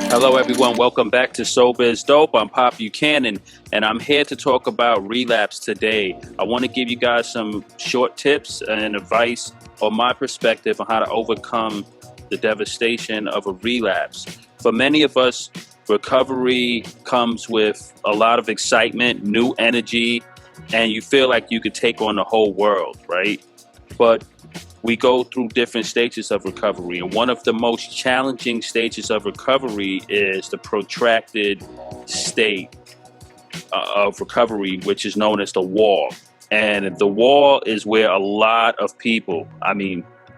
Hello, everyone. Welcome back to Sober is Dope. I'm Pop Buchanan, and I'm here to talk about relapse today. I want to give you guys some short tips and advice on my perspective on how to overcome the devastation of a relapse. For many of us, recovery comes with a lot of excitement, new energy, and you feel like you could take on the whole world, right? But we go through different stages of recovery, and one of the most challenging stages of recovery is the protracted state of recovery, which is known as the wall. And the wall is where a lot of people,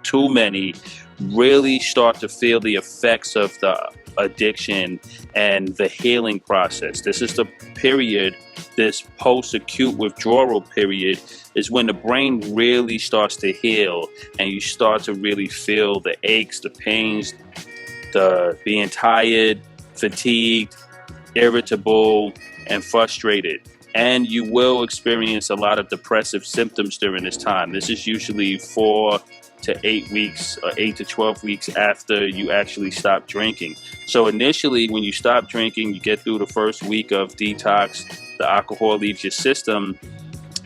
too many, really start to feel the effects of the addiction and the healing process. This is the period, this post-acute withdrawal period, is when the brain really starts to heal and you start to really feel the aches, the pains, the being tired, fatigued, irritable, and frustrated. And you will experience a lot of depressive symptoms during this time. This is usually 4 to 8 weeks or 8 to 12 weeks after you actually stop drinking. So initially, when you stop drinking, you get through the first week of detox, the alcohol leaves your system,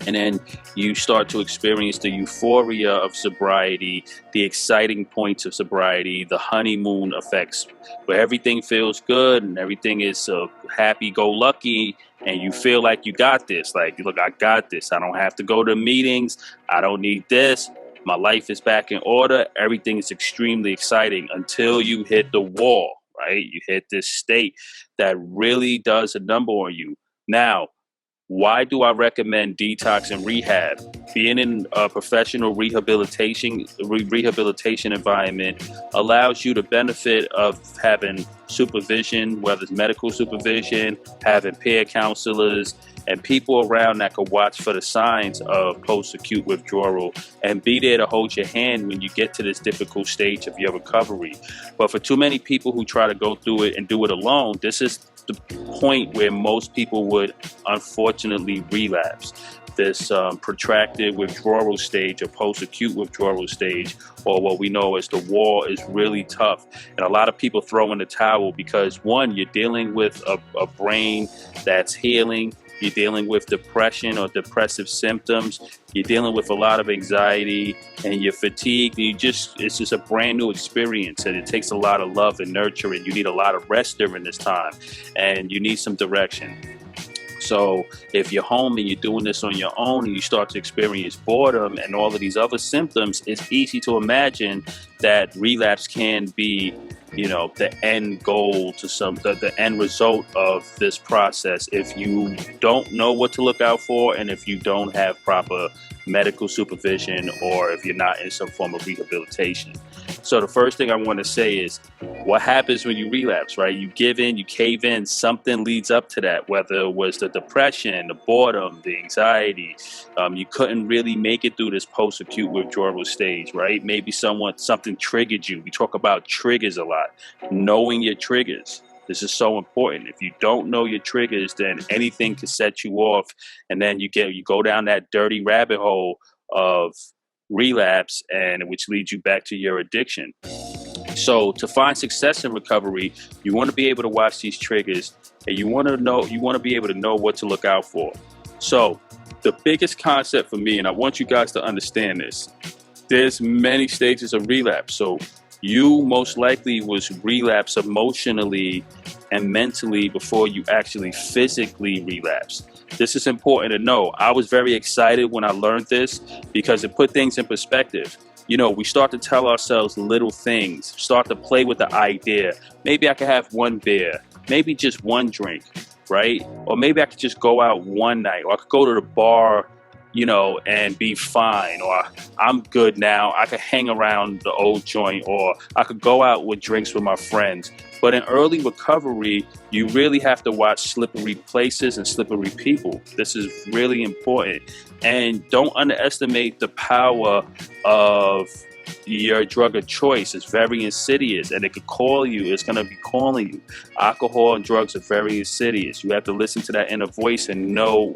and then you start to experience the euphoria of sobriety, the exciting points of sobriety, the honeymoon effects, where everything feels good and everything is happy-go-lucky, and you feel like you got this. Like, look, I got this. I don't have to go to meetings. I don't need this. My life is back in order. Everything is extremely exciting until you hit the wall, right? You hit this state that really does a number on you. Now, why do I recommend detox and rehab? Being in a professional rehabilitation environment allows you the benefit of having supervision, whether it's medical supervision, having peer counselors, and people around that can watch for the signs of post-acute withdrawal and be there to hold your hand when you get to this difficult stage of your recovery. But for too many people who try to go through it and do it alone, this is the point where most people would unfortunately relapse. This protracted withdrawal stage or post-acute withdrawal stage, or what we know as the wall, is really tough. And a lot of people throw in the towel because, one, you're dealing with a brain that's healing. You're dealing with depression or depressive symptoms. You're dealing with a lot of anxiety and you're fatigued. It's just a brand new experience, and it takes a lot of love and nurturing. You need a lot of rest during this time, and you need some direction. So if you're home and you're doing this on your own and you start to experience boredom and all of these other symptoms, it's easy to imagine that relapse can be, the end goal to the end result of this process if you don't know what to look out for and if you don't have proper medical supervision or if you're not in some form of rehabilitation. So the first thing I want to say is, what happens when you relapse, right? You give in, you cave in, something leads up to that, whether it was the depression, the boredom, the anxiety. You couldn't really make it through this post-acute withdrawal stage, right? Maybe something triggered you. We talk about triggers a lot. Knowing your triggers. This is so important. If you don't know your triggers, then anything can set you off, and then you go down that dirty rabbit hole of relapse, and which leads you back to your addiction. So to find success in recovery, you want to be able to watch these triggers, and you want to be able to know what to look out for. So the biggest concept for me, and I want you guys to understand this, there's many stages of relapse. So you most likely was relapse emotionally and mentally before you actually physically relapsed. This is important to know. I was very excited when I learned this because it put things in perspective. We start to tell ourselves little things, start to play with the idea. Maybe I could have one beer, maybe just one drink, right? Or maybe I could just go out one night, or I could go to the bar, and be fine, or I'm good now. I could hang around the old joint, or I could go out with drinks with my friends. But in early recovery, you really have to watch slippery places and slippery people. This is really important. And don't underestimate the power of your drug of choice. Is very insidious, and it could call you. It's going to be calling you. Alcohol and drugs are very insidious. You have to listen to that inner voice and know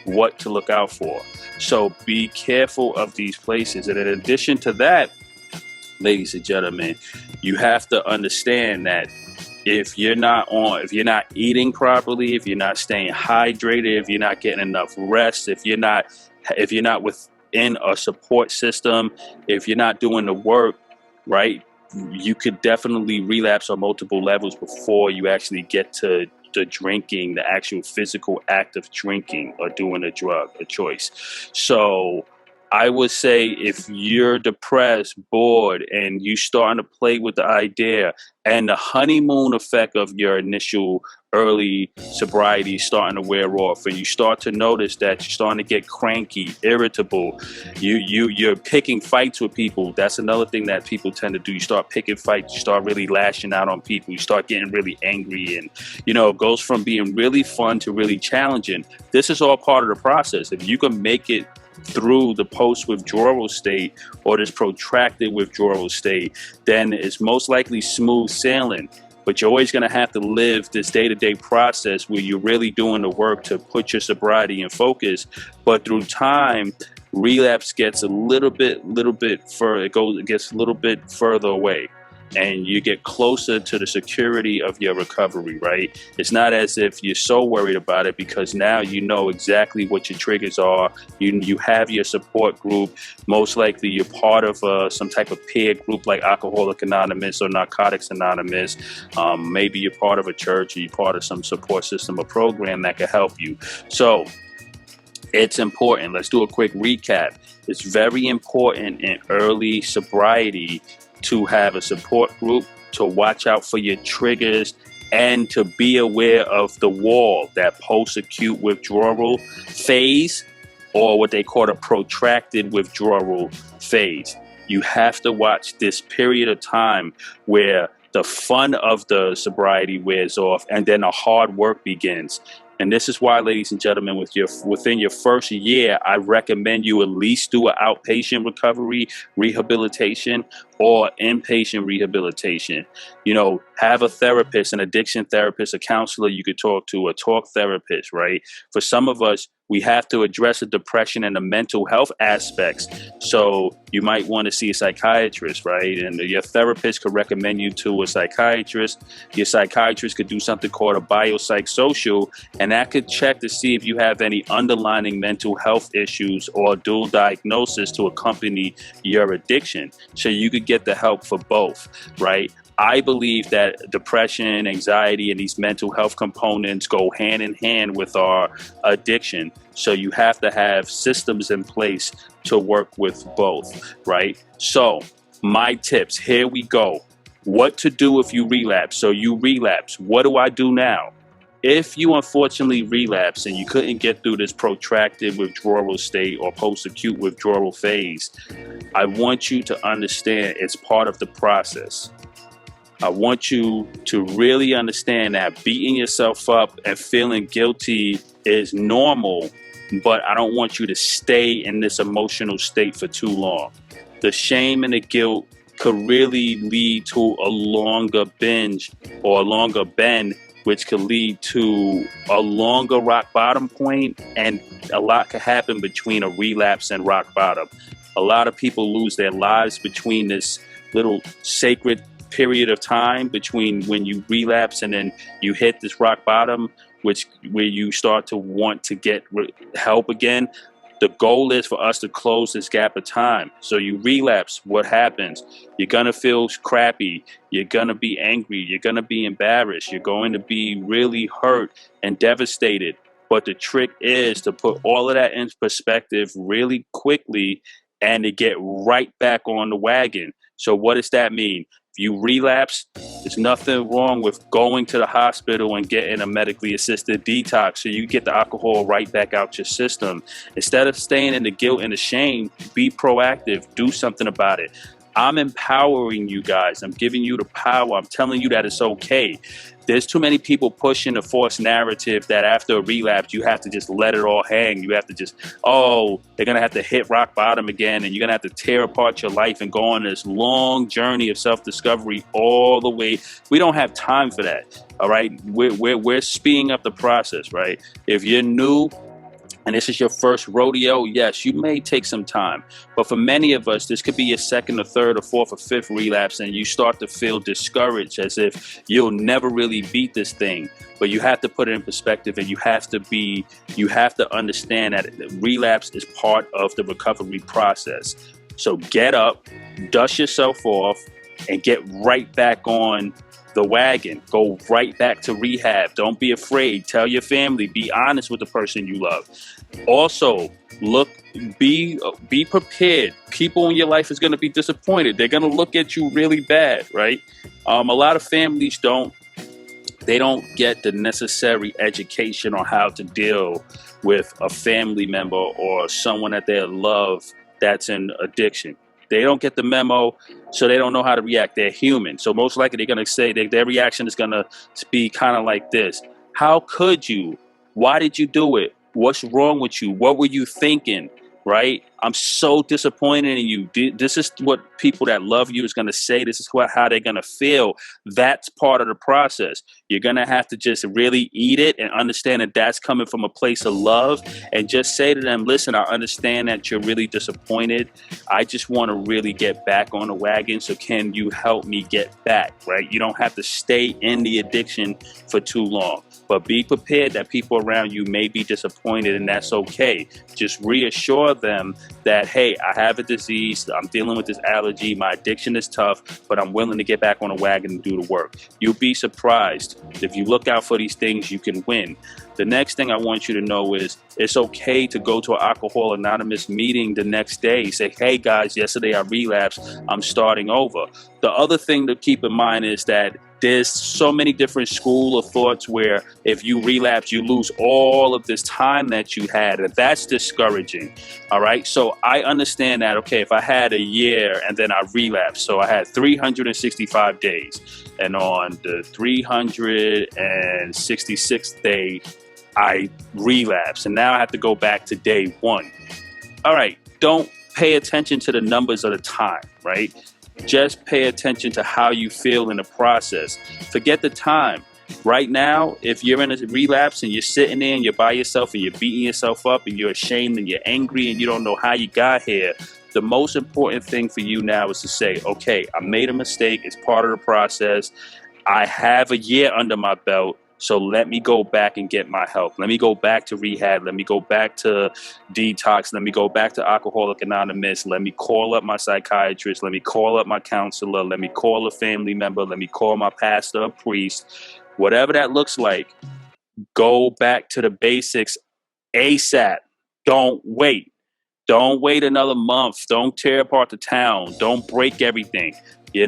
what to look out for. So be careful of these places. And in addition to that, ladies and gentlemen, you have to understand that if you're not eating properly, if you're not staying hydrated, if you're not getting enough rest, if you're not within a support system, if you're not doing the work, right, you could definitely relapse on multiple levels before you actually get to the drinking, the actual physical act of drinking or doing a drug, a choice. So I would say if you're depressed, bored, and you starting to play with the idea and the honeymoon effect of your initial early sobriety starting to wear off, and you start to notice that you're starting to get cranky, irritable, you're picking fights with people. That's another thing that people tend to do. You start picking fights, you start really lashing out on people, you start getting really angry, and it goes from being really fun to really challenging. This is all part of the process. If you can make it through the post-withdrawal state or this protracted withdrawal state, then it's most likely smooth sailing. But you're always going to have to live this day-to-day process where you're really doing the work to put your sobriety in focus. But through time, relapse gets a little bit further. It gets a little bit further away, and you get closer to the security of your recovery, right? It's not as if you're so worried about it, because now you know exactly what your triggers are. You have your support group. Most likely you're part of some type of peer group like Alcoholics Anonymous or Narcotics Anonymous. Maybe you're part of a church, or you're part of some support system or program that can help you. So it's important. Let's do a quick recap. It's very important in early sobriety to have a support group, to watch out for your triggers, and to be aware of the wall, that post-acute withdrawal phase, or what they call a protracted withdrawal phase. You have to watch this period of time where the fun of the sobriety wears off and then the hard work begins. And this is why, ladies and gentlemen, within your first year, I recommend you at least do an outpatient recovery rehabilitation or inpatient rehabilitation. Have a therapist, an addiction therapist, a counselor you could talk to, a talk therapist, right? For some of us, we have to address the depression and the mental health aspects. So you might want to see a psychiatrist, right? And your therapist could recommend you to a psychiatrist. Your psychiatrist could do something called a biopsychosocial, and that could check to see if you have any underlying mental health issues or dual diagnosis to accompany your addiction. So you could get the help for both, right? I believe that depression, anxiety, and these mental health components go hand in hand with our addiction. So you have to have systems in place to work with both, right? So my tips, here we go. What to do if you relapse. So you relapse. What do I do now? If you unfortunately relapse and you couldn't get through this protracted withdrawal state or post-acute withdrawal phase, I want you to understand it's part of the process. I want you to really understand that beating yourself up and feeling guilty is normal, but I don't want you to stay in this emotional state for too long. The shame and the guilt could really lead to a longer binge or a longer bend, which could lead to a longer rock bottom point, and a lot could happen between a relapse and rock bottom. A lot of people lose their lives between this little sacred period of time between when you relapse and then you hit this rock bottom, where you start to want to get help again. The goal is for us to close this gap of time. So you relapse, what happens? You're going to feel crappy. You're going to be angry. You're going to be embarrassed. You're going to be really hurt and devastated. But the trick is to put all of that in perspective really quickly and to get right back on the wagon. So what does that mean? You relapse, there's nothing wrong with going to the hospital and getting a medically assisted detox so you get the alcohol right back out your system. Instead of staying in the guilt and the shame, be proactive, do something about it. I'm empowering you guys. I'm giving you the power. I'm telling you that it's okay. There's too many people pushing the false narrative that after a relapse, you have to just let it all hang. You have to just, they're going to have to hit rock bottom again, and you're going to have to tear apart your life and go on this long journey of self-discovery all the way. We don't have time for that, all right? We're speeding up the process, right? If you're new and this is your first rodeo, yes, you may take some time. But for many of us, this could be your second or third or fourth or fifth relapse, and you start to feel discouraged as if you'll never really beat this thing. But you have to put it in perspective, and you have to understand that relapse is part of the recovery process. So get up, dust yourself off, and get right back on the wagon. Go right back to rehab. Don't be afraid. Tell your family. Be honest with the person you love. Also, be prepared. People in your life is going to be disappointed. They're going to look at you really bad, right? A lot of families don't get the necessary education on how to deal with a family member or someone that they love that's in addiction. They don't get the memo, so they don't know how to react. They're human. So most likely they're going to say their reaction is going to be kind of like this. How could you? Why did you do it? What's wrong with you? What were you thinking? Right? I'm so disappointed in you. This is what people that love you is going to say. This is how they're going to feel. That's part of the process. You're going to have to just really eat it and understand that that's coming from a place of love, and just say to them, listen, I understand that you're really disappointed. I just want to really get back on the wagon. So can you help me get back? Right? You don't have to stay in the addiction for too long. But be prepared that people around you may be disappointed, and that's okay. Just reassure them that, hey, I have a disease, I'm dealing with this allergy, my addiction is tough, but I'm willing to get back on the wagon and do the work. You'll be surprised. If you look out for these things, you can win. The next thing I want you to know is it's okay to go to an Alcohol Anonymous meeting the next day. Say, hey guys, yesterday I relapsed, I'm starting over. The other thing to keep in mind is that there's so many different school of thoughts where if you relapse, you lose all of this time that you had, and that's discouraging. All right. So I understand that, okay, if I had a year and then I relapsed, so I had 365 days, and on the 366th day, I relapsed, and now I have to go back to day one. All right. Don't pay attention to the numbers of the time, right? Just pay attention to how you feel in the process. Forget the time. Right now, if you're in a relapse and you're sitting there and you're by yourself and you're beating yourself up and you're ashamed and you're angry and you don't know how you got here, the most important thing for you now is to say, okay, I made a mistake. It's part of the process. I have a year under my belt. So let me go back and get my help. Let me go back to rehab. Let me go back to detox. Let me go back to Alcoholic Anonymous. Let me call up my psychiatrist. Let me call up my counselor. Let me call a family member. Let me call my pastor or priest. Whatever that looks like, go back to the basics ASAP. Don't wait. Don't wait another month. Don't tear apart the town. Don't break everything. This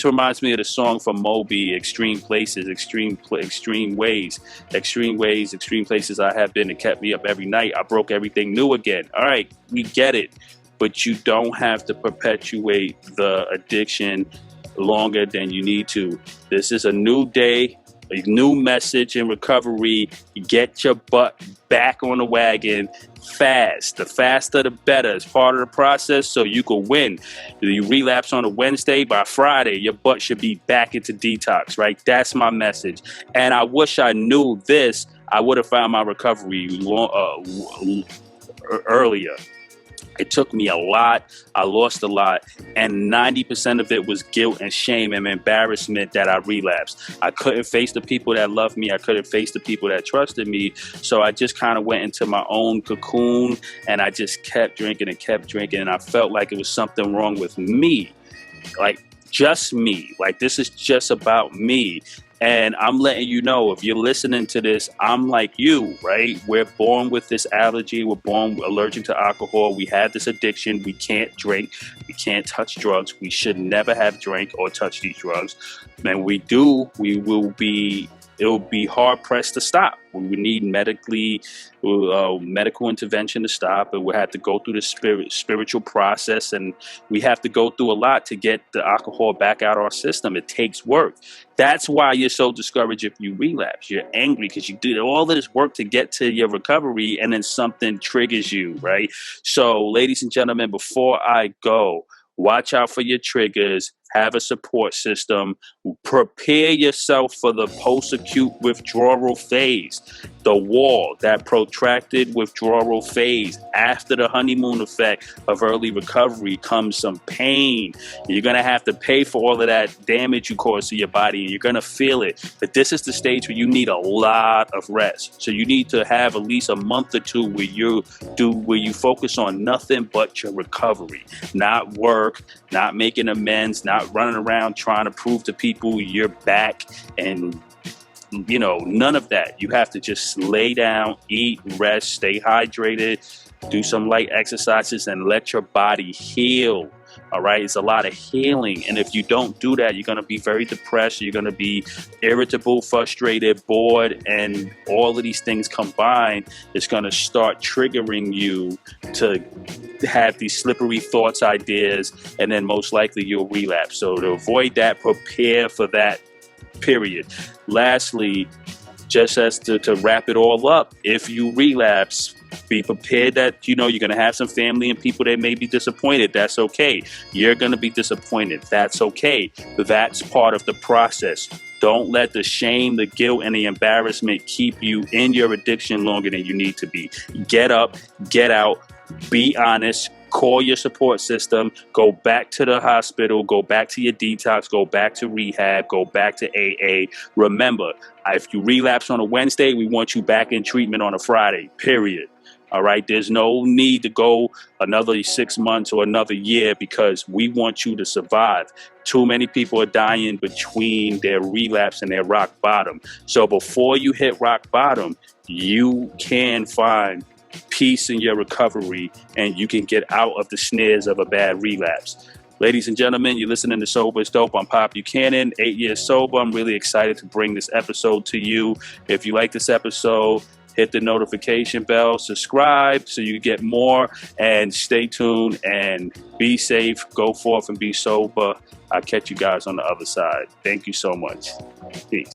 reminds me of the song from Moby, Extreme Places, Extreme Ways. Extreme Ways, Extreme Places I have been. It kept me up every night. I broke everything new again. All right, we get it. But you don't have to perpetuate the addiction longer than you need to. This is a new day, a new message in recovery. Get your butt back on the wagon fast. The faster, the better. It's part of the process, so you can win. You relapse on a Wednesday, by Friday, your butt should be back into detox, right? That's my message. And I wish I knew this. I would have found my recovery earlier. It took me a lot. I lost a lot. And 90% of it was guilt and shame and embarrassment that I relapsed. I couldn't face the people that loved me. I couldn't face the people that trusted me. So I just kind of went into my own cocoon, and I just kept drinking and kept drinking. And I felt like it was something wrong with me. Like, just me. Like, this is just about me. And I'm letting you know, if you're listening to this, I'm like you, right? We're born with this allergy. We're born allergic to alcohol. We have this addiction. We can't drink. We can't touch drugs. We should never have drank or touched these drugs. And we do, it will be hard pressed to stop. We would need medical intervention to stop, and we have to go through the spiritual process, and we have to go through a lot to get the alcohol back out of our system. It takes work. That's why you're so discouraged if you relapse. You're angry because you did all of this work to get to your recovery, and then something triggers you, right? So, ladies and gentlemen, before I go, watch out for your triggers. have a support system, prepare yourself for the post-acute withdrawal phase, the wall, that protracted withdrawal phase. After the honeymoon effect of early recovery comes some pain. You're going to have to pay for all of that damage you caused to your body, and you're going to feel it. But this is the stage where you need a lot of rest. So you need to have at least a month or two where you focus on nothing but your recovery, not work, not making amends, not running around trying to prove to people you're back, and none of that. You have to just lay down, eat, rest, stay hydrated, do some light exercises, and let your body heal. All right. It's a lot of healing. And if you don't do that, you're going to be very depressed. You're going to be irritable, frustrated, bored, and all of these things combined is going to start triggering you to have these slippery thoughts, ideas, and then most likely you'll relapse. So to avoid that, prepare for that period. Lastly, just as to wrap it all up, if you relapse, be prepared that, you're going to have some family and people that may be disappointed. That's okay. You're going to be disappointed. That's okay. That's part of the process. Don't let the shame, the guilt, and the embarrassment keep you in your addiction longer than you need to be. Get up, get out, be honest. Call your support system, go back to the hospital, go back to your detox, go back to rehab, go back to AA. Remember, if you relapse on a Wednesday, we want you back in treatment on a Friday, period. All right. There's no need to go another 6 months or another year because we want you to survive. Too many people are dying between their relapse and their rock bottom. So before you hit rock bottom, you can find peace in your recovery and you can get out of the snares of a bad relapse. Ladies and gentlemen, you're listening to Sober is Dope. I'm Pop Buchanan, 8 years sober. I'm really excited to bring this episode to you. If you like this episode, hit the notification bell, subscribe so you get more, and stay tuned and be safe. Go forth and be sober. I'll catch you guys on the other side. Thank you so much. Peace.